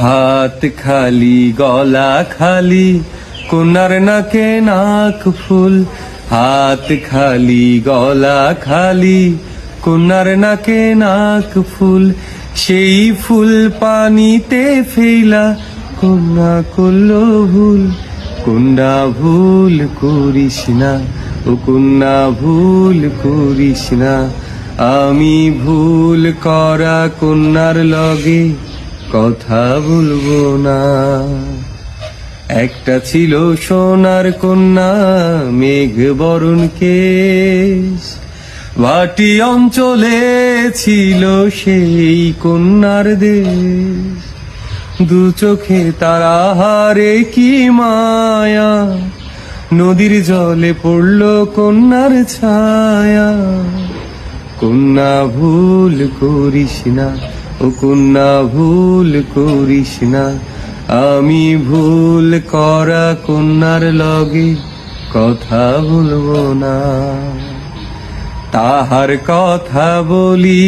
হাত খালি গলা খালি কন্যার নাকে নাক ফুল, হাত খালি গলা খালি কন্যার নাকে নাক ফুল, সেই ফুল পানিতে ফেলা কন্যা করলো ভুল। কন্যা ভুল করিস না, ও কন্যা ভুল করিস না, আমি ভুল করা কন্যার লগে কথা বলবো না। একটা ছিল সোনার কন্যা মেঘ বরণ কেশ, ভাটি অঞ্চলে ছিল সেই কন্যার দেশ। দু চোখে তারা হারে কি মায়া, নদীর জলে পড়লো কন্যার ছায়া। কন্যা ভুল করিস না, ও কন্যা ভুল করিস না, আমি ভুল করা কন্যার লগে কথা বলবো না। তাহার কথা বলি,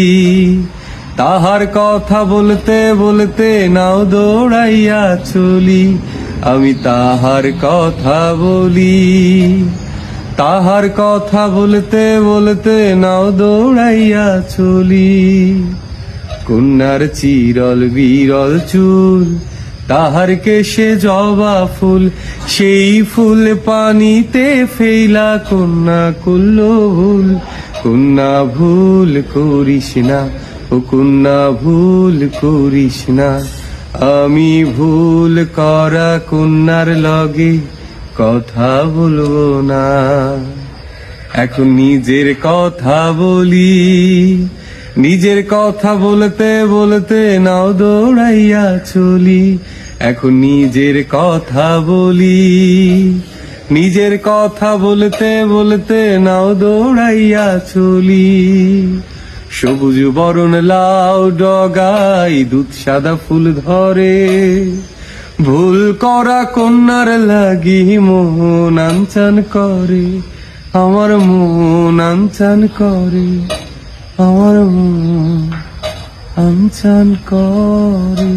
তাহার কথা বলতে বলতে নাও দৌড়াইয়া চলি, আমি তাহার কথা বলি, তাহার কথা বলতে বলতে নাও দৌড়াইয়া চলি। কন্যার চিরল বিরল চুল, তাহার কেশে জবা ফুল, সেই ফুল পানিতে ফেলা কন্যা করলো ভুল। কন্যা ভুল করিস না, ও কন্যা ভুল করিস না, আমি ভুল করা কন্যার লগে কথা বলবো না। এখন নিজের কথা বলি, নিজের কথা বলতে বলতে নাও দৌড়াইয়া চলি। এখন নিজের কথা বলি, নিজের কথা বলতে বলতে নাও দৌড়াইয়া চলি। সবুজ বরণ লাউ ডগাই দুধ সাদা ফুল ধরে, ভুল করা কন্যার লাগি মন আনচান করে, আমার মন আনচান করে, আমার মন আনচান করে।